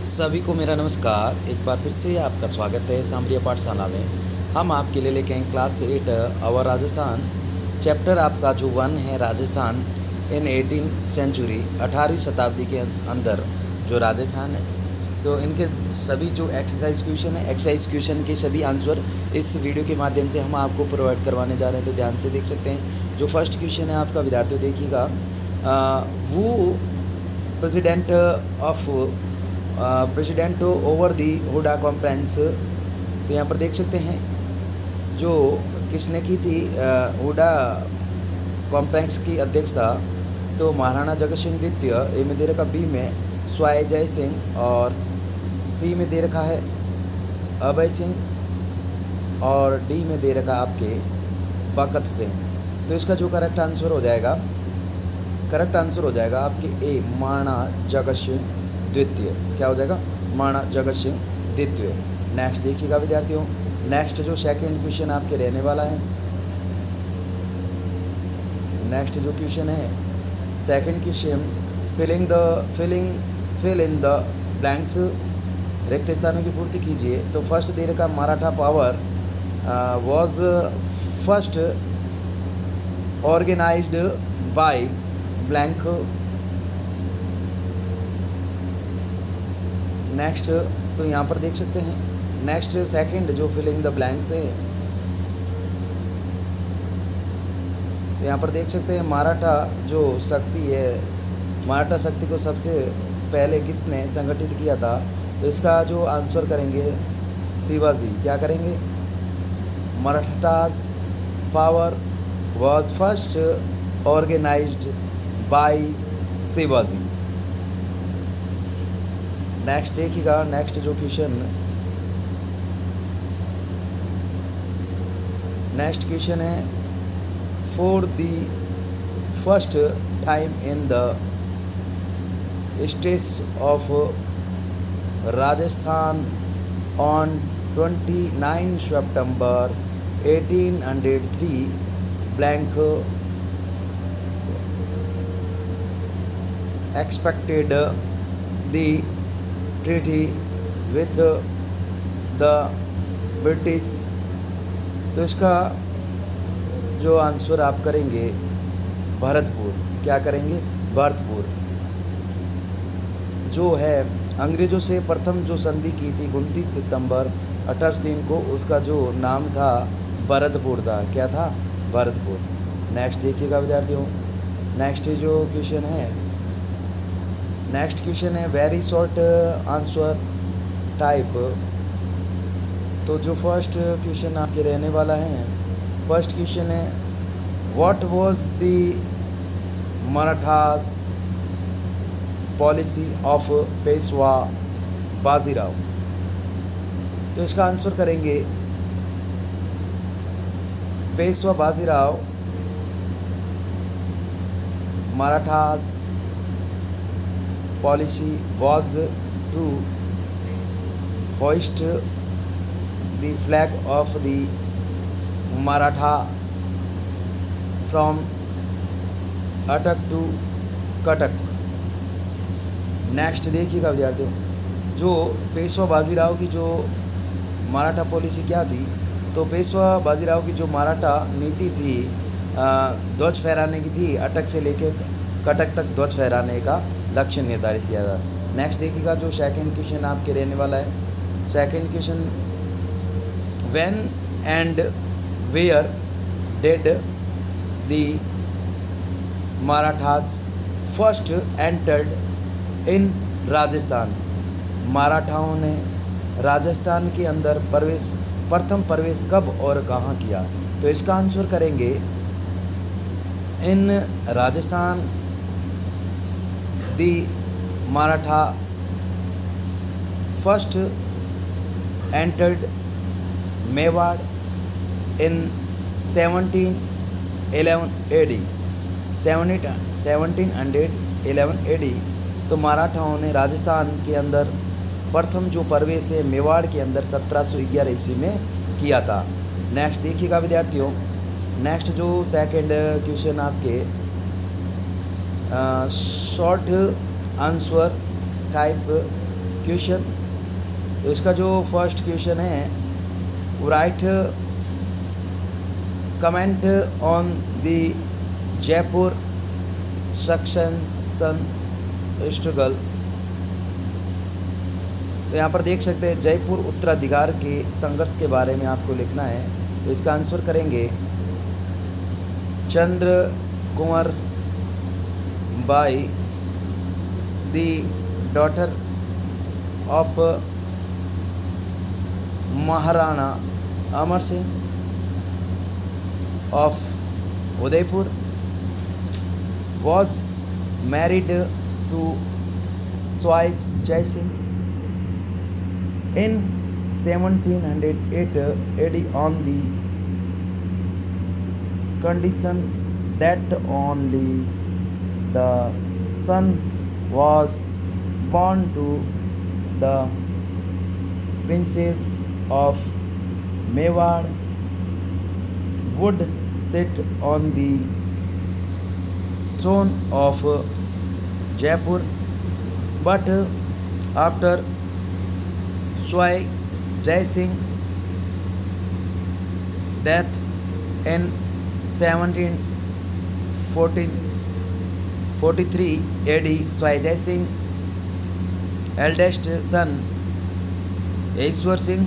सभी को मेरा नमस्कार। एक बार फिर से आपका स्वागत है सामरिया पाठशाला में। हम आपके लिए लेके आए क्लास 8 अवर राजस्थान चैप्टर आपका जो 1 है राजस्थान इन 18 सेंचुरी 18वीं शताब्दी के अंदर जो राजस्थान है। तो इनके सभी जो एक्सरसाइज क्वेश्चन है, एक्सरसाइज क्वेश्चन के सभी आंसर इस वीडियो के माध्यम से हम आपको प्रोवाइड करवाने जा रहे हैं। तो ध्यान से देख सकते हैं। जो फर्स्ट क्वेश्चन है आपका, विद्यार्थियों देखिएगा, वो president of president over the Hooda conference. तो यहाँ पर देख सकते हैं जो किसने की थी हुडा कॉन्फ्रेंस की अध्यक्षता, तो महाराणा जगत सिंह द्वितीय। ए में दे रखा बी में स्वाय जय सिंह, और सी में दे रखा है अभय सिंह, और डी में दे रखा आपके बकत सिंह। तो इसका जो करेक्ट आंसर हो जाएगा, आपके ए महाराणा जगत सिंह द्वितीय। क्या हो जाएगा? महाराणा जगत सिंह द्वितीय। नेक्स्ट देखिएगा विद्यार्थियों, नेक्स्ट जो सेकंड क्वेश्चन आपके रहने वाला है, नेक्स्ट जो क्वेश्चन है second question, fill in the blanks, रिक्त स्थानों की पूर्ति कीजिए। तो फर्स्ट दे रखा Maratha power was first organised by blank. Next तो यहाँ पर देख सकते हैं, नेक्स्ट सेकंड जो फिलिंग द ब्लैंक्स है, तो यहाँ पर देख सकते हैं मराठा जो शक्ति है, मराठा शक्ति को सबसे पहले किसने संगठित किया था? तो इसका जो आंसर करेंगे शिवाजी। क्या करेंगे? Marathas power was first organised by Shivaji. Next देखिएगा, नेक्स्ट जो क्वेश्चन है, for the first time in the states of Rajasthan on 29 September 1803 blank expected the treaty with the British. तो इसका जो आंसर आप करेंगे भरतपुर। क्या करेंगे? भरतपुर। जो है अंग्रेज़ों से प्रथम जो संधि की थी 29 सितंबर 1803 को, उसका जो नाम था भरतपुर था। क्या था? भरतपुर। नेक्स्ट देखिएगा विद्यार्थियों, नेक्स्ट जो क्वेश्चन है, नेक्स्ट क्वेश्चन है वेरी शॉर्ट आंसर टाइप। तो जो फर्स्ट क्वेश्चन आपके रहने वाला है, फर्स्ट क्वेश्चन है what was the Marathas policy of Peshwa Bajirao. तो इसका आंसर करेंगे Peshwa Bajirao Marathas policy was to hoist the flag of the Marathas from अटक टू कटक। नेक्स्ट देखिएगा विद्यार्थियों, जो पेशवा बाजीराव की जो मराठा पॉलिसी क्या थी? तो पेशवा बाजीराव की जो मराठा नीति थी, ध्वज फहराने की थी, अटक से लेके कटक तक ध्वज फहराने का लक्ष्य निर्धारित किया था। नेक्स्ट देखिएगा, जो सेकंड क्वेश्चन आपके रहने वाला है, second question when and where did the Marathas first entered in Rajasthan. मराठाओं ने राजस्थान के अंदर प्रथम प्रवेश कब और कहाँ किया? तो इसका आंसर करेंगे इन राजस्थान दी मराठा फर्स्ट एंटर्ड मेवाड़ इन 1711 AD। 1711 AD। तो मराठाओं ने राजस्थान के अंदर प्रथम जो प्रवेश है मेवाड़ के अंदर 1711 ईस्वी में किया था। नेक्स्ट देखिएगा विद्यार्थियों, नेक्स्ट जो सेकंड क्वेश्चन आपके शॉर्ट आंसर टाइप क्वेश्चन। तो इसका जो फर्स्ट क्वेश्चन है, right comment on the Jaipur succession struggle. तो यहाँ पर देख सकते हैं जयपुर उत्तराधिकार के संघर्ष के बारे में आपको लिखना है। तो इसका आंसर करेंगे Chandra Kunwar Bai the daughter of Maharana Amar Singh of Udaipur was married to Swai Jai Singh in 1708 AD on the condition that only the son was born to the princess of Mewar would sit on the throne of Jaipur, but after Swai Jai Singh death in 1743 AD, Swai Jai Singh eldest son Ishwar Singh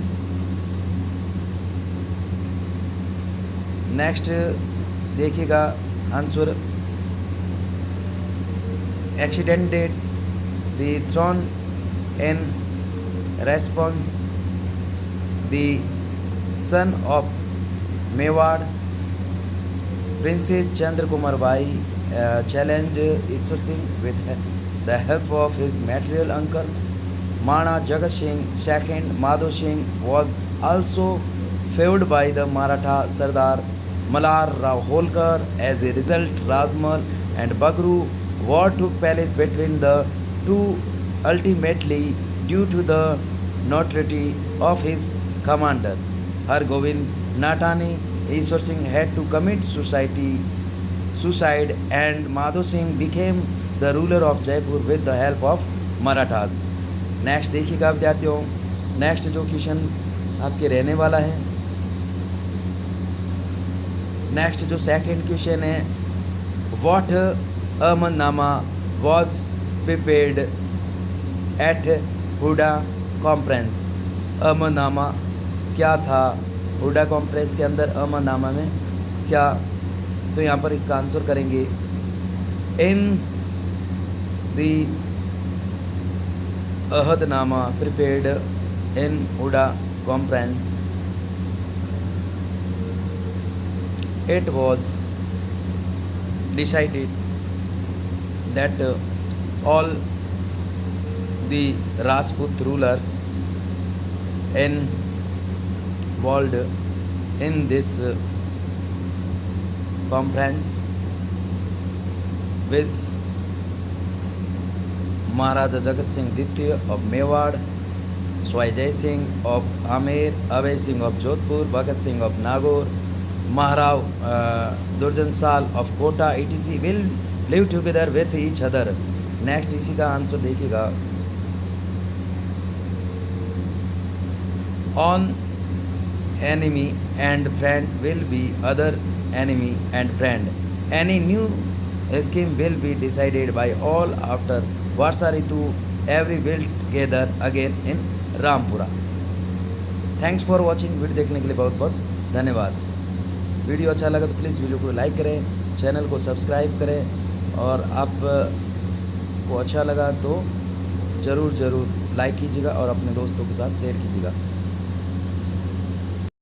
next देखिएगा answer, accidented the throne in response the son of Mewar Princess Chandra Kumar Bai challenged Ishwar Singh with the help of his material uncle Mana Jagat Singh II. Madho Singh was also favored by the Maratha Sardar Malar Rao Holkar. As a result, Rajmal and Bagru war took place between the two, ultimately due to the notoriety of his commander Har Gobind Natani. Ishwar Singh had to commit suicide and Madho Singh became the ruler of Jaipur with the help of Marathas. Next देखिएगा विद्यार्थियों, next जो question आपके रहने वाला है, next जो second question है, what Ahmadnama was prepared at Huda conference. Ahmadnama क्या था हुडा कॉन्फ्रेंस के अंदर, अहमदनामा में क्या। तो यहाँ पर इसका आंसर करेंगे in the Ahadnama prepared in Huda conference it was decided that all the Rajput rulers involved in this conference with Maharaja Jagat Singh II of Mewar, Swai Jai Singh of Amer, Abhay Singh of Jodhpur, Bhagat Singh of Nagaur, Maharao Durjansal of Kota etc. will live together with each other. Next इसी का answer देखिएगा, on enemy and friend will be other enemy and friend. Any new scheme will be decided by all after Varsa Ritu. Every will gather again in Rampura. Thanks for watching. Video देखने के लिए बहुत बहुत धन्यवाद। Video अच्छा लगा तो please video को लाइक करें, चैनल को सब्सक्राइब करें और आप को अच्छा लगा तो ज़रूर लाइक कीजिएगा और अपने दोस्तों के साथ शेयर कीजिएगा।